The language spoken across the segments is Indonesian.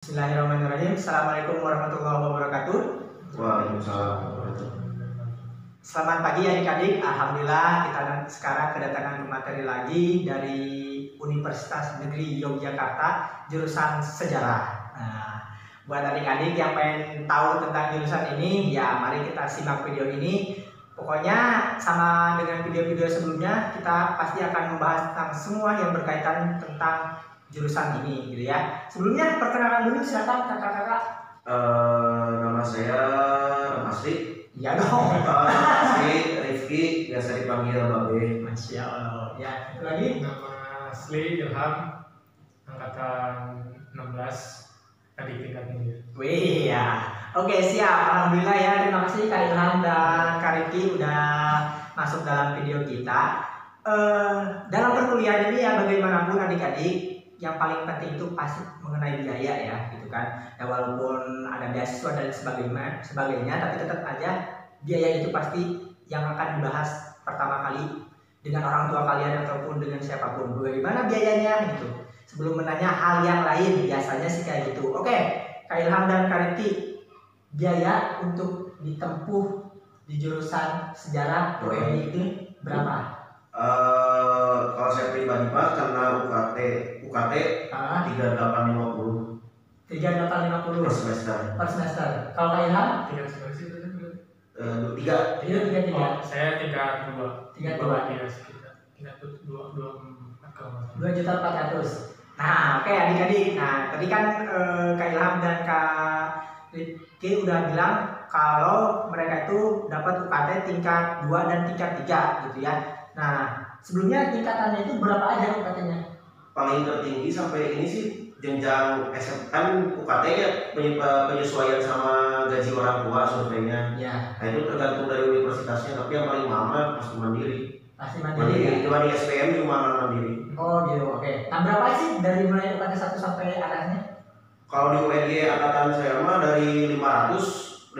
Bismillahirrahmanirrahim. Assalamualaikum warahmatullahi wabarakatuh. Waalaikumsalam. Selamat pagi adik-adik. Alhamdulillah kita sekarang kedatangan pemateri lagi dari Universitas Negeri Yogyakarta jurusan sejarah. Nah, buat adik-adik yang pengen tahu tentang jurusan ini, ya mari kita simak video ini. Pokoknya sama dengan video-video sebelumnya, kita pasti akan membahas tentang semua yang berkaitan tentang jurusan ini, gitu ya. Sebelumnya perkenalkan dulu, silakan kakak-kakak. Nama saya Asri. Ya dong. Asri Rifki, biasa dipanggil Babe. Masya Allah. Ya, itu lagi. Nama asli Ilham, angkatan 16, adik tingkat ini. Wih ya. Oke, siap. Alhamdulillah ya. Terima kasih Kak Ilham dan Kak Riki udah masuk dalam video kita. Dalam perkuliahan ini ya, bagaimanapun adik-adik, yang paling penting itu pasti mengenai biaya ya, gitu kan. Ya walaupun ada beasiswa dan sebagainya, tapi tetap aja biaya itu pasti yang akan dibahas pertama kali dengan orang tua kalian ataupun dengan siapapun. Bagaimana biayanya gitu. Sebelum menanya hal yang lain, biasanya sih kayak gitu. Oke, Kak Ilham dan Kak Riki, biaya untuk ditempuh di jurusan sejarah UMI ini berapa? Kalau saya pribadi Pak, karena UKT 3850 3.850 per semester. per semester. Kalau Kak Ilham? 3 semester itu kan? Tiga. Itu 3. Oh, saya tingkat 2. Tingkat 2. Iya, sekitar tingkat 2,4 kalau 2.400.000. Nah, oke adik-adik. Nah, tadi kan Kak Ilham dan Kak Riki udah bilang kalau mereka itu dapat UKT tingkat 2 dan tingkat 3 gitu ya. Nah, sebelumnya tingkatannya itu berapa aja UKT-nya? Paling tertinggi sampai ini sih jenjang SM, kan UKT ya penyesuaian sama gaji orang tua surveinya. Ya, Nah itu tergantung dari universitasnya, tapi yang paling lama pasti mandiri. pasti mandiri ya. Cuma di SPM cuma mandiri. Oh gitu, oke. Nah, berapa sih dari mulai UKT 1 sampai atasnya? Kalau di UNY angkatan saya mah dari 500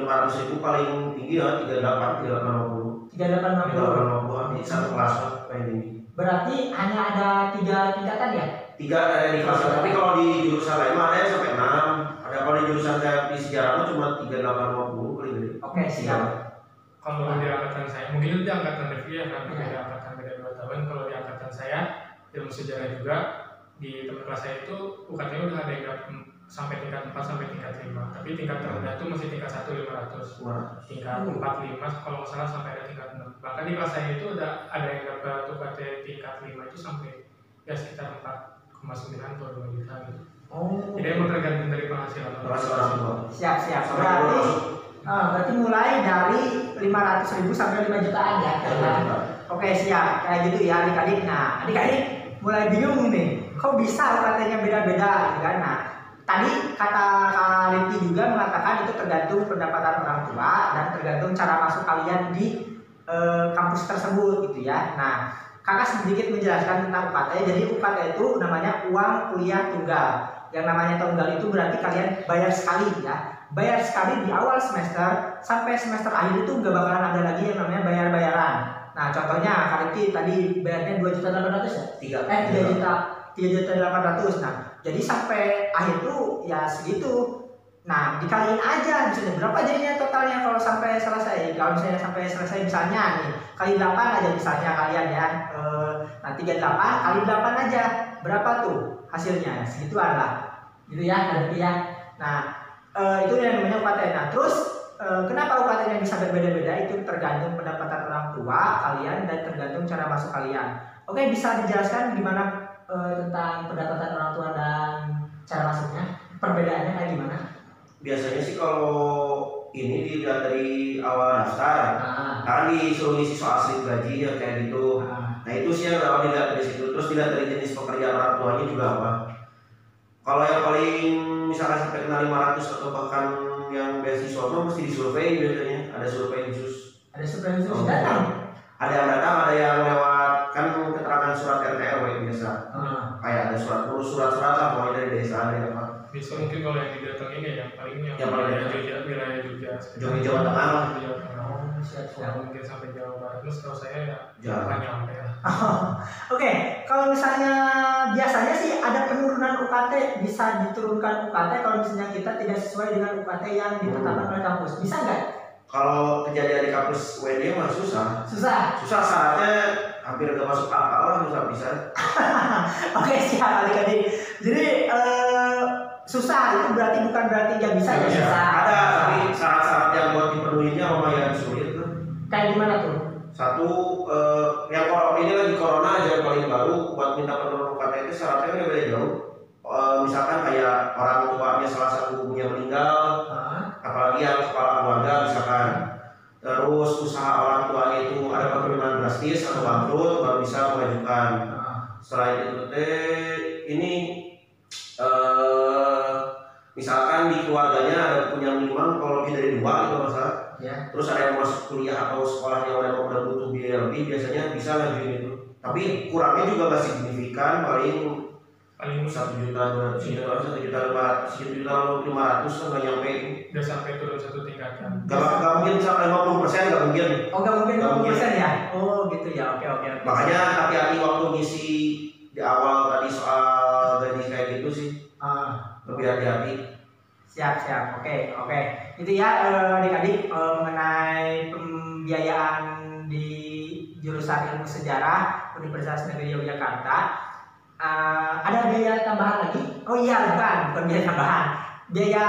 ribu paling tinggi ya 3850. 3.850. Di satu kelas paling tinggi. Berarti hanya ada 3 tingkatan ya? 3 ada di kelas, tapi kalau di jurusan lain mah ada yang sampai 6. Ada kalau di jurusan saya di sejarah mah cuma 3850 paling gede. Oke, siap. Kalau di angkatan saya, mungkin itu di angkatan Devi ya, karena beda angkatan beda 2 tahun. Kalau di angkatan saya, ilmu sejarah juga, di teman kelas saya itu UKT-nya udah ada yang sampai tingkat 4 sampai tingkat 5. Tapi tingkat terendah itu masih tingkat 1 500. Tingkat 4 5 kalau nggak salah sampai ada tingkat 6. Bahkan di kelas saya itu ada yang dapat UKT tingkat 5 itu sampai ya sekitar 4,9 atau 2 juta gitu. Oh. Jadi emang tergantung dari penghasilan orang tua. Siap. Berarti mulai dari 500.000 sampai 5 jutaan ya. Oke, siap. Kayak gitu ya adik-adik. Nah, adik-adik mulai bingung nih. Kok bisa UKT-nya beda-beda gitu kan? Nah, tadi kata Kak Riti juga mengatakan itu tergantung pendapatan orang tua dan tergantung cara masuk kalian di kampus tersebut gitu ya. Nah, kakak sedikit menjelaskan tentang UKT. Jadi UKT itu namanya uang kuliah tunggal. Yang namanya tunggal itu berarti kalian bayar sekali ya. Bayar sekali di awal semester sampai semester akhir itu gak bakalan ada lagi yang namanya bayar-bayaran. Nah, contohnya Kak Riti tadi bayarnya 2.800.000 ya? 3.800.000. Nah, jadi sampai akhir tuh ya segitu. Nah, dikaliin aja misalnya berapa jadinya totalnya kalau sampai selesai. Kalau misalnya sampai selesai misalnya nih, kali 8 aja misalnya kalian ya. Nah, 38 kali 8 aja. Berapa tuh hasilnya? Segituan lah. Gitu ya, berarti ya. Nah, itu yang namanya UKT. Nah, terus kenapa UKT-nya bisa berbeda-beda? Itu tergantung pendapatan orang tua kalian dan tergantung cara masuk kalian. Oke, bisa dijelaskan gimana tentang pendapatan orang tua dan cara masuknya? Perbedaannya kayak gimana? Biasanya sih kalau ini dilihat dari awal daftar, kan disuruh ngisi soal slip gaji ya kayak gitu. Nah itu sih yang awal dilihat dari situ. Terus dilihat dari jenis pekerjaan orang tuanya juga apa. Kalau yang paling misalkan sampai kena 500 atau bahkan yang beasiswa mah mesti disurvei biasanya. Ada survei khusus. Ada survei khusus datang. Ada yang datang, ada yang lewat kan keterangan surat RT RW biasa. Kayak ada surat-surat lah mulai dari desa ada apa. Bisa mungkin kalau yang didatang ini yang paling wilayah Jogja, Jawa Tengah lah. Jawa Tengah. Siap. Mungkin sampai Jawa Barat. Terus kalau saya ya Jawa. nyampe lah. Oke, kalau misalnya biasanya sih ada penurunan UKT, bisa diturunkan UKT kalau misalnya kita tidak sesuai dengan UKT yang ditetapkan oleh kampus. Bisa nggak? Kalau kejadian di kampus UNY mah susah. Susah. Susah, syaratnya hampir nggak masuk akal lah, susah bisa. Oke, siap adik-adik. Jadi susah itu berarti bukan berarti nggak bisa ya, susah. Ada, tapi syarat-syarat yang buat dipenuhinya lumayan sulit tuh. Kayak gimana tuh? Satu, yang ini lagi corona aja yang paling baru, buat minta penurunan UKT itu syaratnya kan beda jauh. Misalkan kayak orang tuanya salah satu ibunya meninggal, apalagi yang kepala keluarga misalkan, terus usaha orang tuanya itu ada penurunan drastis atau bangkrut, baru bisa mengajukan. Selain itu ini misalkan di keluarganya ada punya minimal kalau lebih dari 2 itu masalah. Ya. Terus ada yang masuk kuliah atau sekolah yang udah butuh biaya lebih, biasanya bisa ngajuin itu. Tapi kurangnya juga nggak signifikan, paling 1 juta, 200 juta, 1 juta 500 kan nggak nyampe. Udah sampai turun 1 tingkatan. Nggak mungkin sampai 50%, nggak mungkin. Oh nggak mungkin 50% ya? Oh gitu ya, oke. Makanya hati-hati waktu ngisi di awal tadi soal gaji kayak gitu sih. Lebih hati-hati. Siap, oke. Itu ya adik-adik mengenai pembiayaan di jurusan Ilmu Sejarah Universitas Negeri Yogyakarta. Ada biaya tambahan lagi? Oh iya, bukan biaya tambahan. Biaya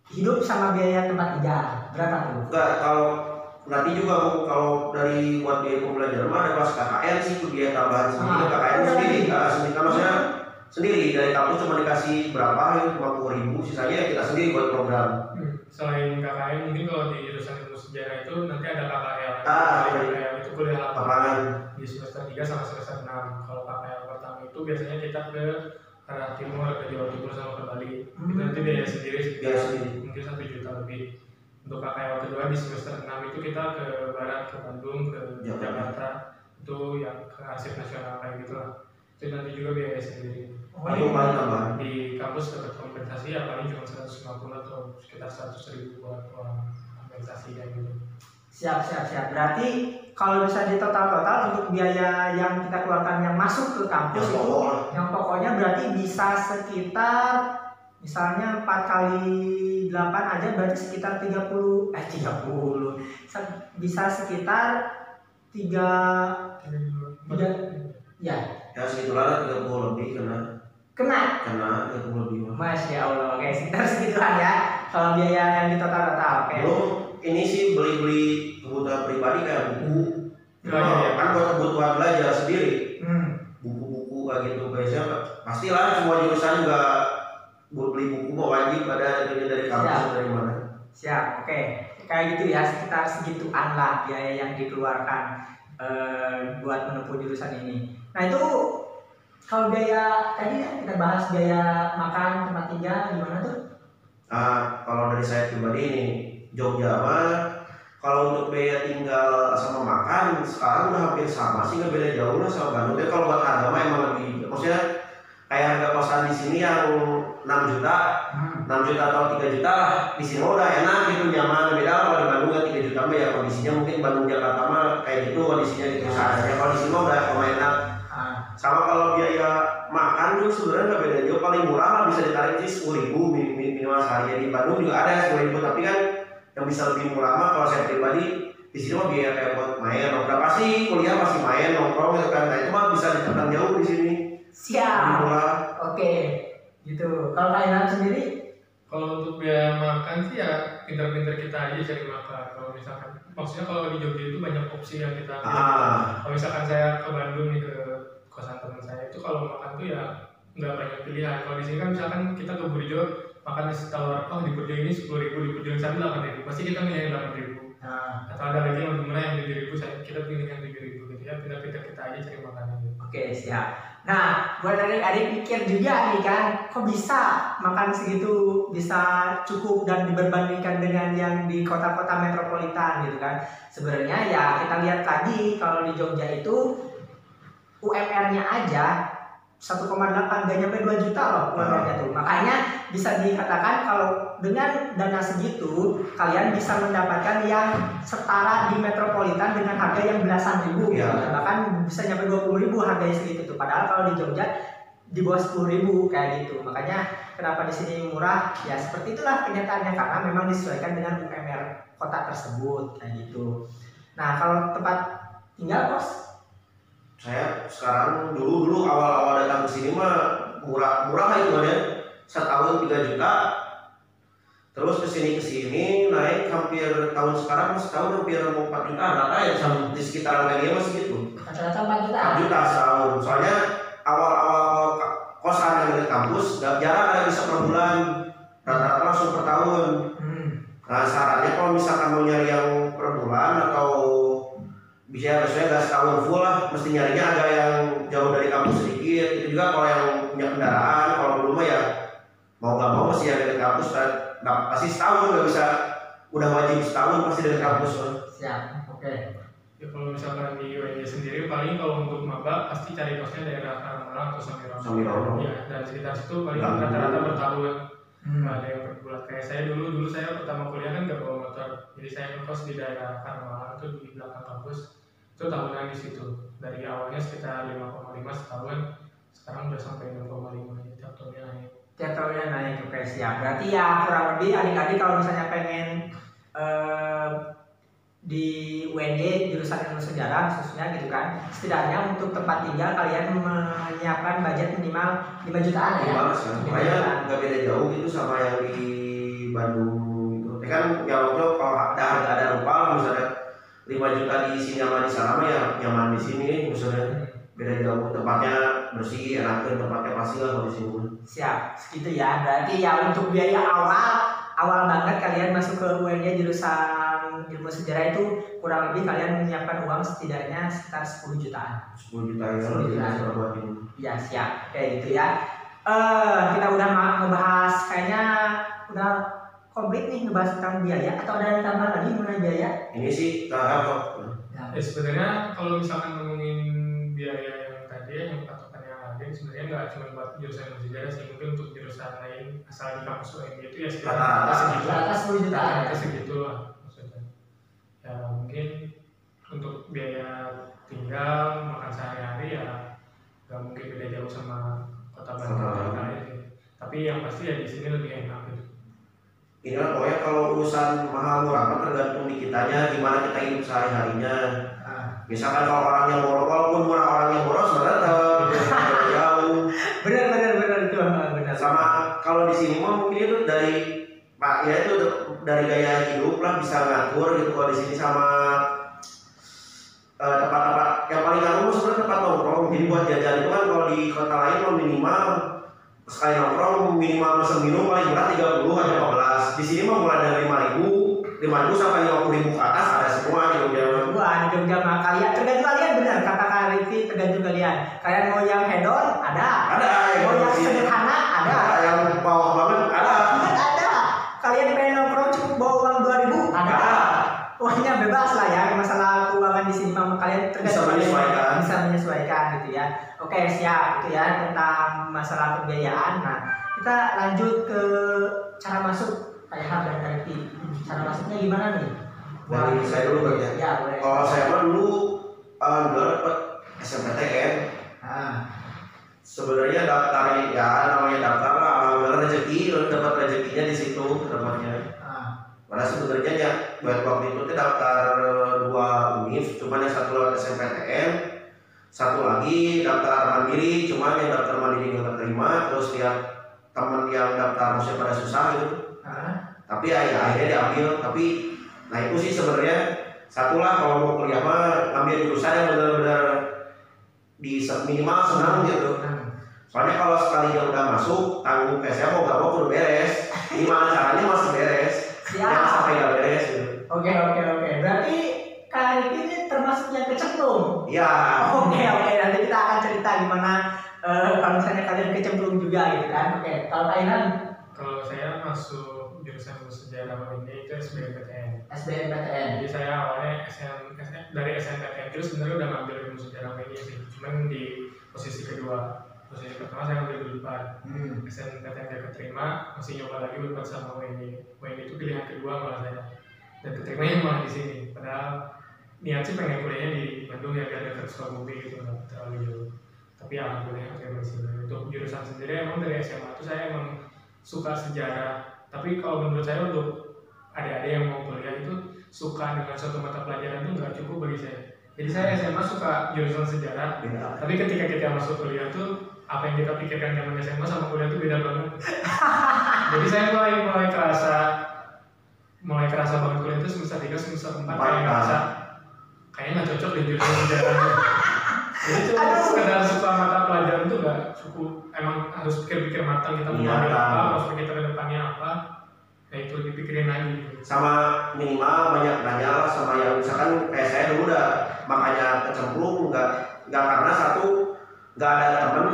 hidup sama biaya tempat tinggal. Berapa tuh? Enggak, kalau nanti juga kalau dari buat biaya pembelajaran mah ada kelas KKN sih, itu biaya tambahan sendiri. KKN sendiri, maksudnya sendiri dari kampus cuma dikasih berapa ya, 50.000, sisanya ya kita sendiri buat program. Selain KKN mungkin kalau di jurusan Ilmu Sejarah itu nanti ada KKL. KKL itu kuliah lapangan di semester 3 sama semester 6. Kalau KKL pertama itu biasanya kita ke arah timur, ke Jawa Timur sama ke Bali. Itu nanti biaya sendiri mungkin 1 juta lebih. Untuk KKL kedua di semester 6 itu kita ke barat, ke Bandung, ke Jakarta. Itu yang ke arsip nasional kayak gitu lah. Itu nanti juga biaya sendiri. Paling di kampus dapat kompensasi ya paling cuma 150 atau sekitar 100.000 buat kompensasi kayak gitu. Siap. Berarti kalau bisa di total untuk biaya yang kita keluarkan yang masuk ke kampus itu yang pokoknya berarti bisa sekitar misalnya 4 kali 8 aja berarti sekitar 30 bisa sekitar 3 ya segitulah 30 lebih kena 30 lebih. Masya Allah, oke sekitar segituan ya kalau biaya yang di total. Oke. Belum ini sih beli kebutuhan pribadi kayak buku. Kan buat kebutuhan belajar sendiri. Buku-buku kayak gitu biasanya pastilah semua jurusan juga beli buku mau wajib ada dari kampus dari mana. Siap, oke. Kayak gitu ya sekitar segituan lah biaya yang dikeluarkan buat menempuh jurusan ini. Nah itu kalau biaya tadi kita bahas biaya makan, tempat tinggal gimana tuh? Kalau dari saya pribadi nih Jogja mah kalau untuk biaya tinggal sama makan sekarang udah hampir sama sih, nggak beda jauh lah sama Bandung. Tapi kalau buat harga mah emang lebih, maksudnya kayak harga kosan di sini yang 6 juta atau 3 juta lah di sini udah enak gitu, nyaman. Beda kalau di Bandung kan 3 juta mah ya kondisinya mungkin Bandung Jakarta mah kayak gitu kondisinya gitu. Seadanya kalau di sini udah enak. Sama kalau biaya makan tuh sebenarnya nggak beda jauh, paling murah lah bisa ditarik sih 10.000 minimal sehari. Di Bandung juga ada 10.000, tapi kan yang bisa lebih murah mah kalau saya pribadi di sini mah biaya kayak buat main nongkrong, pasti kuliah masih main nongkrong gitu kan, nah itu mah bisa ditekan jauh di sini. Siap. Oke, gitu. Kalau kalian sendiri? Kalau untuk biaya makan sih ya pintar-pintar kita aja cari makan. Kalau misalkan, maksudnya kalau di Jogja itu banyak opsi yang kita pilih. Kalau misalkan saya ke Bandung nih ke kosan teman saya itu kalau makan tuh ya nggak banyak pilihan. Kalau di sini kan misalkan kita ke Burjo makan nasi tawar, oh di Burjo ini 10.000, di Burjo yang sana 8.000, pasti kita milih 8.000. Atau ada lagi yang lebih murah yang 7.000, kita pilih yang 7.000 gitu ya. Pintar-pintar kita aja cari makanan. Oke, siap. Nah, buat adik-adik mikir juga nih kan, kok bisa makan segitu bisa cukup dan diperbandingkan dengan yang di kota-kota metropolitan gitu kan. Sebenarnya ya kita lihat tadi kalau di Jogja itu UMR-nya aja 1,8 gak nyampe 2 juta loh UMR-nya tuh. Makanya bisa dikatakan kalau dengan dana segitu kalian bisa mendapatkan yang setara di metropolitan dengan harga yang belasan ribu gitu. Bahkan bisa nyampe 20.000 harganya segitu tuh. Padahal kalau di Jogja di bawah 10.000 kayak gitu. Makanya kenapa di sini murah? Ya seperti itulah kenyataannya karena memang disesuaikan dengan UMR kota tersebut kayak gitu. Nah, kalau tempat tinggal Bos, saya sekarang dulu awal datang ke sini mah murah lah hitungannya, setahun 3 juta. Terus kesini naik hampir tahun sekarang setahun hampir mau 4 juta rata ya, di sekitar media masih gitu. Rata-rata 4 juta. 4 juta setahun. Soalnya awal kosan yang dari kampus jarang ada bisa per bulan, rata-rata langsung per tahun. Nah sarannya kalau misalkan mau nyari yang per bulan atau bisa gak setahun full lah, mesti nyarinya agak yang jauh dari kampus sedikit. Itu juga kalau yang punya kendaraan, kalau belum ya mau gak mau mesti yang dari kampus. Nah, pasti setahun gak bisa, udah wajib setahun pasti dari kampus. Siap, oke. Ya kalau misalkan di UNJ sendiri paling kalau untuk maba pasti cari kosnya daerah Karangmalang atau Samirono. Ya, dan sekitar situ paling rata-rata bertahun. Nggak ada yang per bulan. Kayak saya dulu saya pertama kuliah kan gak bawa motor, jadi saya ngekos di daerah Karangmalang itu di belakang kampus. Itu tahunan di situ. Dari awalnya sekitar 5,5 setahun, sekarang udah sampai 6,5 ya, tiap tahunnya naik. Tiap tahunnya naik, oke siap. Berarti ya kurang lebih adik-adik kalau misalnya pengen di UNJ jurusan ilmu sejarah khususnya gitu kan, setidaknya untuk tempat tinggal kalian menyiapkan budget minimal 5 jutaan ya. Makanya nggak beda jauh gitu sama yang di Bandung gitu. Kan jauh-jauh kalau ada rupa misalnya 5 juta di sini sama di sana ya nyaman di sini misalnya, beda jauh, tempatnya bersih, enak, tempatnya pasti lah kalau di sini. Siap, segitu ya. Berarti ya untuk biaya awal banget kalian masuk ke UNJ jurusan ilmu sejarah itu kurang lebih kalian menyiapkan uang setidaknya sekitar 10 jutaan. 10 juta ya. Ya siap, kayak gitu ya. Kita udah ngebahas kayaknya udah komplit nih ngebahas tentang biaya, atau ada yang tambah lagi mengenai biaya? Ini sih kok. Ya sebenarnya kalau misalkan ngomongin biaya yang tadi yang patokannya lain sebenarnya nggak cuma buat jurusan ilmu sejarah sih, mungkin untuk jurusan lain asal di kampus UNJ itu ya sekitar segitu. Atas 10 juta. Atas segitu lah maksudnya. Ya mungkin untuk biaya tinggal makan sehari-hari ya nggak mungkin beda jauh sama kota Bandung lain. Tapi yang pasti ya di sini lebih enak gitu. Ini kan pokoknya kalau urusan mahal murah tergantung di kitanya gimana kita hidup sehari-harinya. Misalkan kalau orangnya murah, walaupun murah orangnya murah sebenarnya jauh. Benar itu benar. Sama kalau di sini mah mungkin itu dari Pak ya itu dari gaya hidup lah bisa ngatur gitu. Kalau di sini sama tempat-tempat yang paling ngaruh sebenarnya tempat nongkrong. Jadi buat jajan itu kan kalau di kota lain minimal sekali nongkrong minimal mesen minum paling murah 30 atau 15. Di sini mah mulai dari 5.000 sampai 50.000 ke atas ada semua di Jogja. Wah, di Jogja mah kalian tergantung kalian, benar kata Kak Rifki, tergantung kalian. Kalian mau yang hedon ada. Mau yang sederhana ada. Yang bawah banget ada. Kalian pengen nongkrong cukup bawa uang 2.000 ada. Uangnya bebas lah ya, masalah keuangan di sini mah kalian tergantung bisa menyesuaikan gitu ya. Oke siap itu ya tentang masalah pembiayaan. Nah kita lanjut ke cara masuk kayak dan Rifki. Cara masuknya gimana nih? Dari saya dulu Bang ya. Boleh. Kalau saya mah dulu dapat SMPTN. Sebenarnya daftar ya namanya daftar lah, rezeki, dapat rezekinya di situ dapatnya. Padahal sebenarnya ya buat waktu itu tuh daftar 2 univ, cuman yang satu lewat SMPTN, satu lagi daftar mandiri, cuman yang daftar mandiri nggak terima, terus lihat teman yang daftar masih pada susah gitu. Tapi ya akhirnya diambil. Tapi nah itu sih sebenarnya satu lah kalau mau kuliah mah ngambil jurusan yang benar-benar di minimal senang gitu. Soalnya kalau sekali dia udah masuk tanggung saya mau gak mau udah beres. Gimana caranya masih beres? Jangan sampai gak beres gitu. Oke. Berarti kali ini termasuk yang kecemplung. Iya. Oke. Nanti kita akan cerita gimana kalau misalnya kalian kecemplung juga gitu kan. Oke. Kalau kalian? Kalau saya masuk jurusan sejarah ini itu SBMPTN. Jadi saya awalnya dari SNMPTN terus sebenarnya udah ngambil ilmu sejarah ini sih, cuman di posisi kedua. posisi pertama saya ambil di Unpad. SNMPTN gak keterima, masih nyoba lagi Unpad sama UNY itu pilihan kedua malah saya, dan keterimanya malah di sini. Padahal niat sih pengen kuliahnya di Bandung ya, biar dekat Sukabumi gitu, nggak terlalu jauh. Tapi alhamdulillah keterima di sini. Untuk jurusan sendiri emang dari SMA itu saya emang suka sejarah. Tapi kalau menurut saya untuk adik-adik yang mau kuliah itu suka dengan suatu mata pelajaran itu nggak cukup bagi saya. Jadi saya SMA suka jurusan sejarah, tapi ketika kita masuk kuliah tuh apa yang kita pikirkan zaman SMA sama kuliah itu beda banget. Jadi saya mulai kerasa banget kuliah itu semester 3, semester 4 kayaknya nggak cocok di jurusan sejarah. Jadi cuma sekedar suka mata pelajaran itu nggak cukup, emang harus pikir-pikir matang kita mau ambil apa, prospek kita ke depannya apa. Ya itu dipikirin lagi. Sama minimal banyak belajar sama yang misalkan kayak saya dulu udah makanya kecemplung nggak karena satu nggak ada temen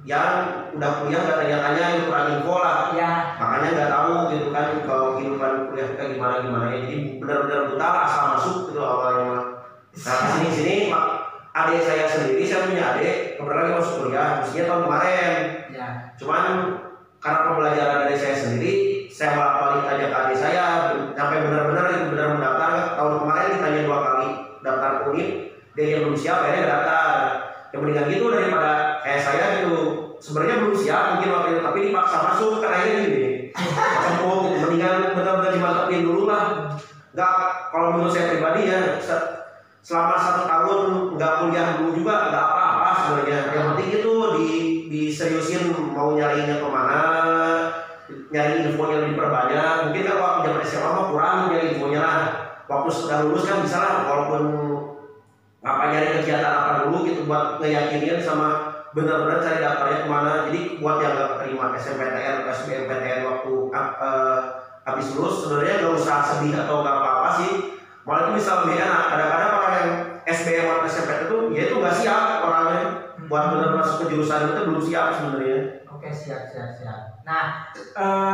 yang udah kuliah nggak tanya-tanya yang kurang info lah ya. Makanya nggak tahu gitu kan kalau kehidupan kuliah kita gimana ya, jadi benar-benar buta asal masuk gitu awalnya. Nah sini adik saya sendiri, saya punya adik kebetulan lagi masuk kuliah mestinya tahun kemarin ya. Cuman karena pembelajaran dari saya sendiri, saya balik aja ke adik saya sampai benar mendaftar. Tahun kemarin ditanya 2 kali daftar UNIP, dia belum siap, akhirnya nggak daftar. Yang mendingan gitu daripada kayak saya gitu, sebenarnya belum siap mungkin waktu itu, tapi dipaksa masuk karena ini gini kecemplung gitu. Mendingan benar-benar dimantepin dulu lah. Nggak, kalau menurut saya pribadi ya, selama 1 tahun nggak kuliah dulu juga nggak apa-apa sebenarnya. Yang penting itu diseriusin mau nyarinya kemana, nyari infonya lebih perbanyak. Mungkin kan waktu zaman SMA mah kurang nyari infonya lah. Waktu sudah lulus kan bisa lah, walaupun apa nyari kegiatan apa dulu gitu buat ngeyakinin sama benar-benar cari daftarnya kemana. Jadi buat yang nggak terima SNMPTN atau SBMPTN waktu habis lulus sebenarnya nggak usah sedih atau nggak apa-apa sih. Malah itu bisa lebih enak. Kadang-kadang orang yang SBM atau SNMPTN itu ya itu nggak siap orangnya buat benar masuk ke jurusan itu, belum siap sebenarnya. Oke, siap. Nah,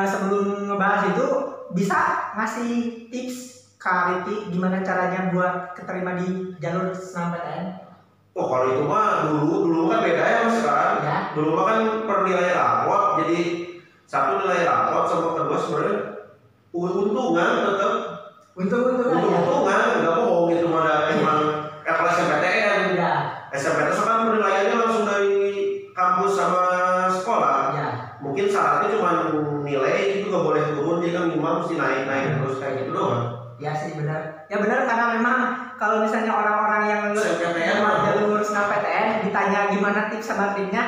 sebelum ngebahas itu bisa ngasih tips Kak Riti gimana caranya buat keterima di jalur SNMPTN? Oh kalau itu mah dulu kan beda ya mas sekarang. Ya. Dulu mah kan per nilai rapot, jadi satu nilai rapot sama kedua sebenarnya untungan tetap. Untungan nggak bohong gitu mana emang kalau SNMPTN. Ya. SNMPTN kan penilaiannya langsung dari kampus sama sekolah. Ya. Mungkin syaratnya cuma nilai itu nggak boleh turun, jadi kan minimal mesti naik terus kayak gitu doang. Ya sih benar. Ya benar, karena memang kalau misalnya orang-orang yang jalur SNMPTN ditanya gimana tips sama triknya,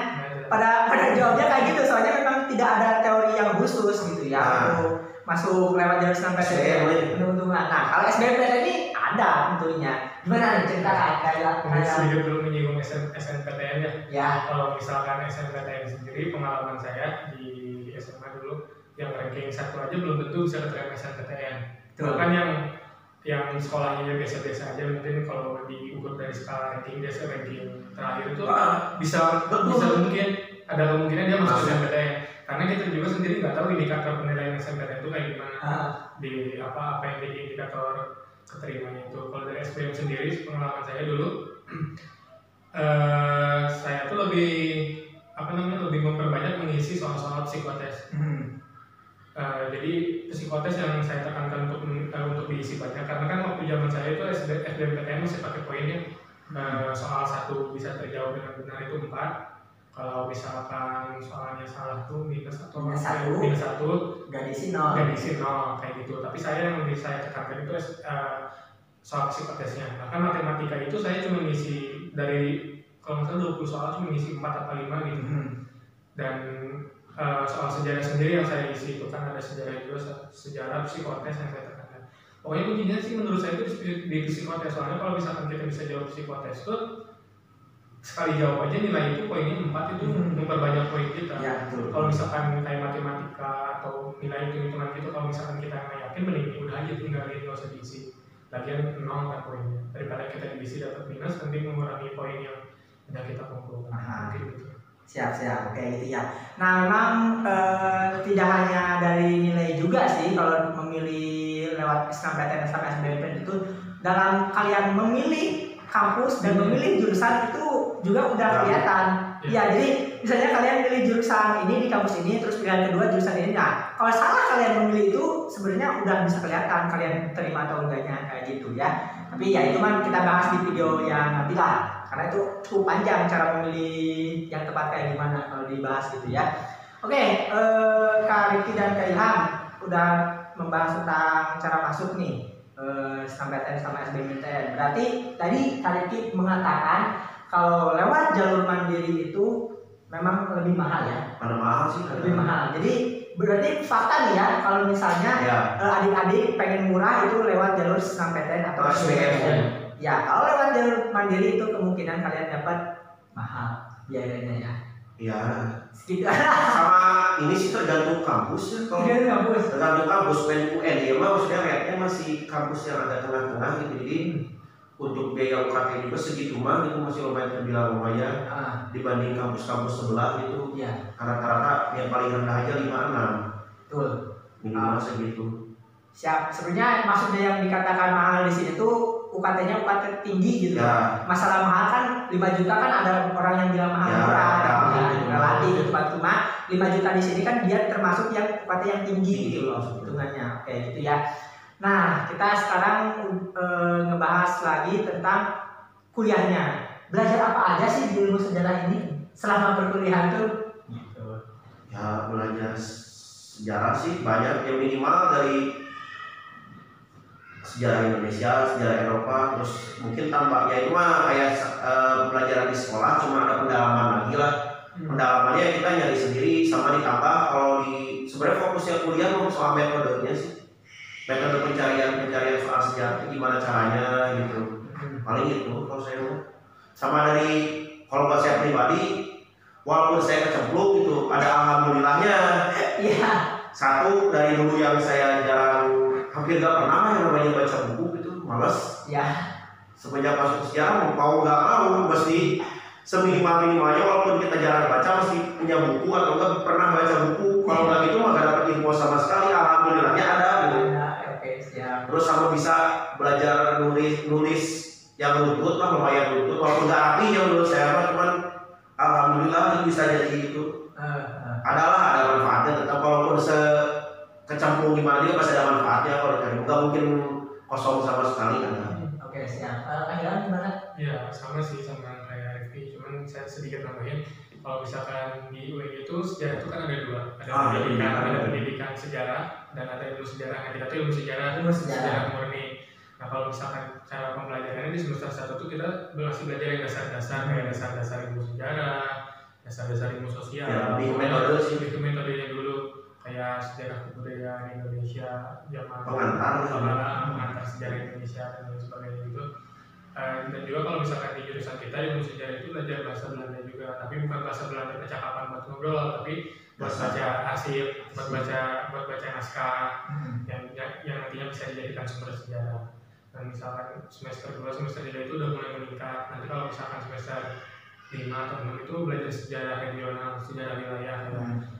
pada jawabnya kayak gitu. Soalnya memang tidak ada teori yang khusus gitu ya untuk masuk lewat jalur SNMPTN. Nah kalau SBMPTN ini ada tentunya. Gimana nih cerita kayak sedikit dulu menyinggung SNMPTN ya. Ya. Kalau misalkan SNMPTN sendiri, pengalaman saya di SMA dulu yang ranking 1 aja belum tentu bisa keterima SNMPTN. Bahkan yang sekolahnya biasa-biasa aja, mungkin kalau diukur dari skala ranking terakhir itu bisa mungkin ada kemungkinan dia masuk SNMPTN. Karena kita juga sendiri nggak tahu indikator penilaian SNMPTN itu kayak gimana, di apa yang jadi indikator keterimanya itu. Kalau dari SBM sendiri, pengalaman saya dulu, saya tuh lebih memperbanyak mengisi soal-soal psikotes. Jadi psikotes yang saya tekankan untuk diisi banyak, karena kan waktu zaman saya itu SBMPTN masih pakai poinnya, soal 1 bisa terjawab dengan benar itu 4. Kalau misalkan soalnya salah tuh minus 1 gak diisi 0 kayak gitu. Tapi saya yang saya tekankan itu soal psikotesnya. Bahkan matematika itu saya cuma ngisi dari, kalau misalnya 20 soal cuma ngisi 4 atau 5 gitu. Dan soal sejarah sendiri yang saya isi itu kan ada sejarah juga, sejarah psikotes yang saya tekankan. Pokoknya kuncinya sih menurut saya itu di psikotes. Soalnya kalau misalkan kita bisa jawab psikotes itu sekali jawab aja nilai itu poinnya 4 itu memperbanyak poin kita. Ya, kalau misalkan kayak matematika atau nilai hitungan gitu, kalau misalkan kita nggak yakin, mending udah aja tinggalin, nggak usah diisi. Lagian 0 kan poinnya, daripada kita diisi dapat minus nanti mengurangi poin yang udah kita kumpulkan. Gitu. Siap, oke gitu ya. Nah memang tidak hanya dari nilai juga sih kalau memilih lewat SNMPTN sampai SBMPTN itu, dalam kalian memilih kampus dan memilih jurusan itu juga udah kelihatan. Ya jadi misalnya kalian pilih jurusan ini di kampus ini, terus pilihan kedua jurusan ini. Nah, kalau salah kalian memilih itu sebenarnya udah bisa kelihatan kalian terima atau enggaknya kayak gitu ya. Tapi ya itu kan kita bahas di video yang nanti lah, karena itu cukup panjang cara memilih yang tepat kayak gimana kalau dibahas gitu ya. Oke, Kak Rifki dan Kak Ilham udah membahas tentang cara masuk nih SNMPTN sama SBMPTN. Berarti tadi Kak Rifki mengatakan kalau lewat jalur mandiri itu memang lebih mahal ya? Mana mahal sih? Lebih mahal. Jadi berarti fakta nih ya, kalau misalnya adik-adik pengen murah itu lewat jalur SNMPTN atau SBMPTN. Ya, kalau lewat jalur mandiri itu kemungkinan kalian dapat mahal biayanya ya. Iya. Segitu. Sama ini sih tergantung kampus ya. Tergantung kampus. UN ya mah maksudnya rate-nya masih kampus yang agak tengah-tengah gitu. Jadi untuk biaya UKT juga segitu mah itu masih lumayan terbilang lumayan dibanding kampus-kampus sebelah gitu. Iya. Rata-rata yang paling rendah aja 5-6. Betul. Minimal segitu. Siap. Sebenarnya maksudnya yang dikatakan mahal di sini tuh UKT-nya UKT tinggi gitu. Ya. Masalah mahal kan 5 juta kan ada orang yang bilang mahal murah. Relatif cuma 5 juta di sini kan dia termasuk yang UKT yang tinggi gitu loh hitungannya. Oke, gitu ya. Nah, kita sekarang ngebahas lagi tentang kuliahnya. Belajar apa aja sih di ilmu sejarah ini selama perkuliahan tuh? Gitu. Ya, belajar sejarah sih banyak, yang minimal dari sejarah Indonesia, sejarah Eropa, terus mungkin tambahnya itu mah kayak pelajaran di sekolah, cuma ada pendalaman lagi lah. Pendalamannya kita nyari sendiri sama ditambah kalau di sebenarnya fokusnya kuliah mau soal metodenya sih. Metode pencarian soal sejarah itu gimana caranya gitu. Paling itu kalau saya sama dari kalau buat saya pribadi, walaupun saya kecemplung gitu, ada alhamdulillahnya. Iya. Satu dari dulu yang saya jarang, hampir gak pernah yang namanya baca buku gitu, males. Ya. Semenjak masuk sejarah mau nggak mau mesti seminimal-minimalnya walaupun kita jarang baca mesti punya buku atau enggak pernah baca buku. Kalau nggak gitu mah gak dapat info sama sekali. Alhamdulillahnya ada gitu. Terus sama bisa belajar nulis yang lutut lah, lumayan lutut walaupun nggak rapi ya menurut saya mah, cuman alhamdulillah bisa jadi gitu. Ada manfaatnya tetap walaupun kecemplung gimana juga pasti ada manfaatnya kalau cari, nggak mungkin kosong sama sekali kan. Oke, siap. Akhiran gimana? Ya sama sih sama kayak Rifki, cuman saya sedikit nambahin kalau misalkan di UIN itu sejarah itu kan ada dua, ada pendidikan sejarah dan ada ilmu sejarah. Nah, kita tuh ilmu sejarah murni. Nah, kalau misalkan cara pembelajarannya di semester 1 tuh kita masih belajar yang dasar-dasar kayak dasar-dasar ilmu sejarah, dasar-dasar ilmu sosial. Ya, itu metodenya dulu kayak sejarah kebudayaan Indonesia, zaman pengantar sejarah Indonesia dan lain sebagainya gitu. Dan juga kalau misalkan di jurusan kita ilmu sejarah itu belajar bahasa Belanda juga, tapi bukan bahasa Belanda percakapan buat ngobrol, tapi buat baca arsip, buat baca naskah yang nantinya bisa dijadikan sumber sejarah. Dan misalkan semester 2, semester 3 itu udah mulai meningkat. Nanti kalau misalkan semester 5 atau 6 itu belajar sejarah regional, sejarah wilayah,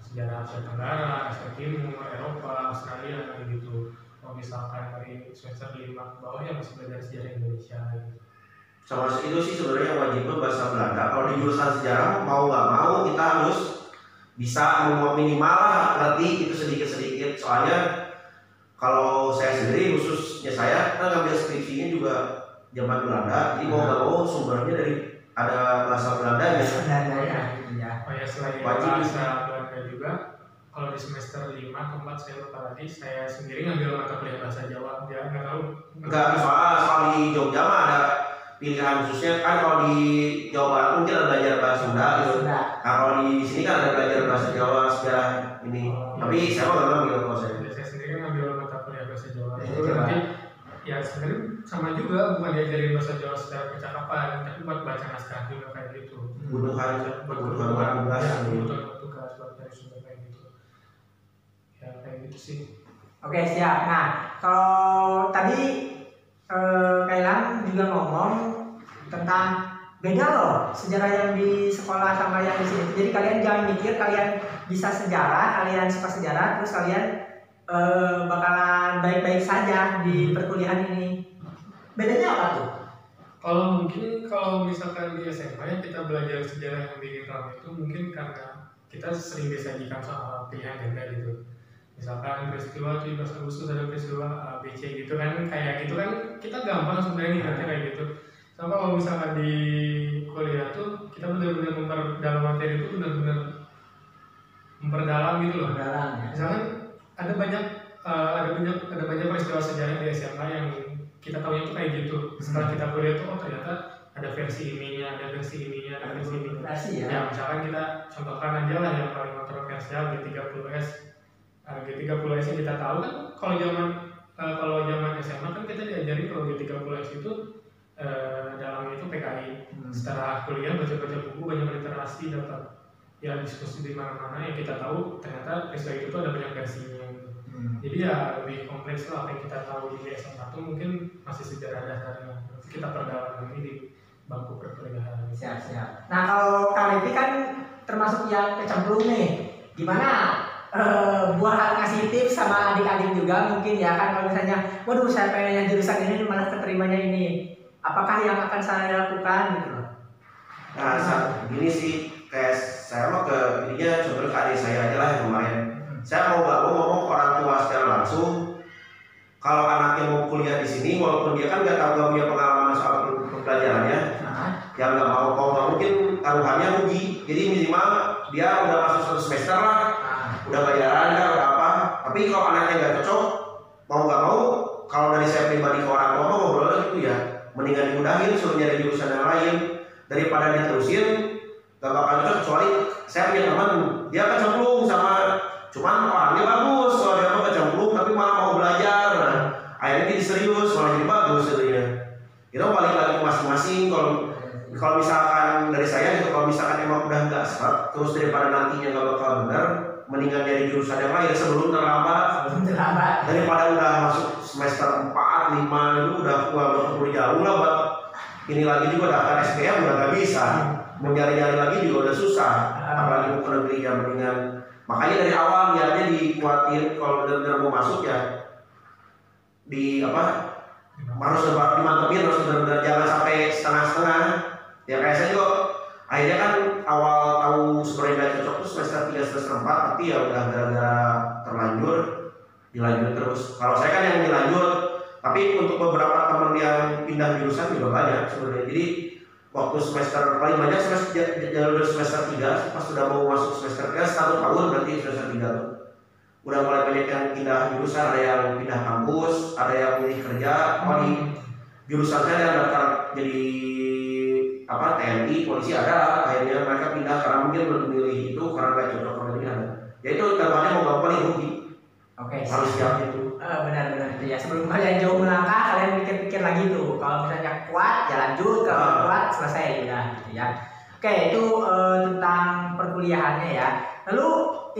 sejarah Asia Tenggara, Asia Timur, Eropa, Australia, kayak gitu. Kalau misalkan dari semester 5 ke bawah ya masih belajar sejarah Indonesia gitu. Sama itu sih sebenarnya wajibnya bahasa Belanda. Kalau di jurusan sejarah mau nggak mau kita harus bisa minimal lah ngerti itu sedikit-sedikit. Soalnya kalau saya sendiri khususnya saya kan ngambil skripsinya juga zaman Belanda, jadi mau nggak mau sumbernya dari ada bahasa Belanda ya. Oh ya, selain bahasa Belanda juga, kalau di semester 5 ke 4 saya lupa tadi, saya sendiri ngambil mata kuliah bahasa Jawa. Dia nggak tahu. Enggak, soal di Jogja mah ada pilihan khususnya kan. Kalau di Jawa Barat mungkin ada belajar bahasa Sunda gitu. Nah, kalau di sini kan ada belajar bahasa Jawa sejarah ini. Tapi saya nggak ngambil kalau saya. Saya sendiri ngambil mata kuliah bahasa Jawa. Jadi ya sebenarnya sama juga, bukan diajarin bahasa Jawa secara percakapan, tapi buat baca naskah juga kayak gitu. Kebutuhan tugas buat dari sumber kayak gitu. Ya kayak gitu sih. Oke, siap. Nah, kalau tadi Kailan juga ngomong tentang beda loh sejarah yang di sekolah sama yang di sini. Jadi kalian jangan mikir kalian bisa sejarah, kalian suka sejarah, terus kalian bakalan baik-baik saja di perkuliahan ini. Bedanya apa tuh? Kalau mungkin kalau misalkan di SMA yang kita belajar sejarah yang bikin ramai itu mungkin karena kita sering disajikan soal pilihan ganda gitu. Misalkan peristiwa 17 Agustus ada peristiwa ABC gitu kan, kayak gitu kan kita gampang sebenarnya ingatnya kayak gitu. Sama kalau misalkan di kuliah tuh kita benar-benar memperdalam materi itu benar-benar memperdalam gitu loh. Memperdalam ya. Misalkan ada banyak peristiwa sejarah di SMA yang kita tahu itu kayak gitu. Setelah kita kuliah tuh ternyata ada versi ininya, ada versi ininya, ada versi ini. Ya misalkan kita contohkan aja lah yang paling kontroversial G30S. G30S yang kita tahu kan kalau zaman SMA kan kita diajari kalau G30S itu dalamnya itu PKI. Setelah kuliah baca-baca buku, banyak literasi, dapat ya diskusi di mana-mana yang kita tahu ternyata peristiwa itu tuh ada banyak versinya. Jadi ya lebih kompleks lah apa yang kita tahu di SMA itu mungkin masih sejarah dasarnya. Nanti kita perdalam lagi di bangku perkuliahan. Siap. Nah kalau Kak Levi kan termasuk yang kecemplung nih. Gimana buat ngasih tips sama adik-adik juga mungkin ya kan kalau misalnya, waduh saya pengen yang jurusan ini malah keterimanya ini. Apakah yang akan saya lakukan gitu loh? Nah gini sih kayak saya mau ke ininya contohnya ke adik saya aja lah yang kemarin. Saya mau ngomong ke orang tua secara langsung. Kalau anaknya mau kuliah di sini, walaupun dia kan nggak punya pengalaman soal pembelajarannya, yang nggak mau mungkin taruhannya rugi. Jadi minimal dia udah masuk 1 semester lah, udah bayaran kan, udah apa. Tapi kalau anaknya nggak cocok, mau nggak mau, kalau dari saya pribadi ke orang tua mau ngobrol gitu ya, mendingan dimudahin, suruh nyari jurusan yang lain daripada diterusin. Gak bakal cocok kecuali saya punya teman dia kecemplung sama cuman orangnya bagus, soal dia kecemplung tapi malah mau belajar, nah akhirnya jadi serius malah jadi bagus jadinya. Itu balik lagi masing-masing. Kalau misalkan dari saya gitu, kalau misalkan emang udah nggak seret terus daripada nantinya nggak bakal benar, mendingan dari jurusan yang lain sebelum terlambat. Daripada udah masuk semester 4, 5 itu udah keburu jauh lah buat ini lagi juga daftar SBM udah nggak bisa. Mau nyari-nyari lagi juga udah susah, apalagi mau ke negeri ya mendingan. Makanya dari awal niatnya dikuatin kalau benar-benar mau masuk ya harus dimantepin, harus benar-benar jangan sampai setengah-setengah. Ya kayak saya juga akhirnya kan awal tahu sebenarnya nggak cocok tuh semester 3 semester 4, tapi ya udah gara-gara terlanjur dilanjut terus. Kalau saya kan yang dilanjut, tapi untuk beberapa teman yang pindah jurusan juga banyak sebenarnya. Jadi waktu semester paling banyak semester 3 pas sudah mau masuk semester 3 1 tahun berarti semester 3 tuh udah mulai banyak yang pindah jurusan, ada yang pindah kampus, ada yang pilih kerja. Di jurusan saya yang daftar jadi TNI, polisi ada, akhirnya mereka pindah karena mungkin belum memilih itu karena gak cocok sama ini ada. Ya itu tampaknya mau gak paling rugi. Oke, harus siap itu. Benar-benar itu ya. Sebelum kalian jauh melangkah, kalian pikir-pikir lagi tuh. Kalau misalnya kuat, ya lanjut. Kalau kuat, selesai udah gitu ya. Oke, itu tentang perkuliahannya ya. Lalu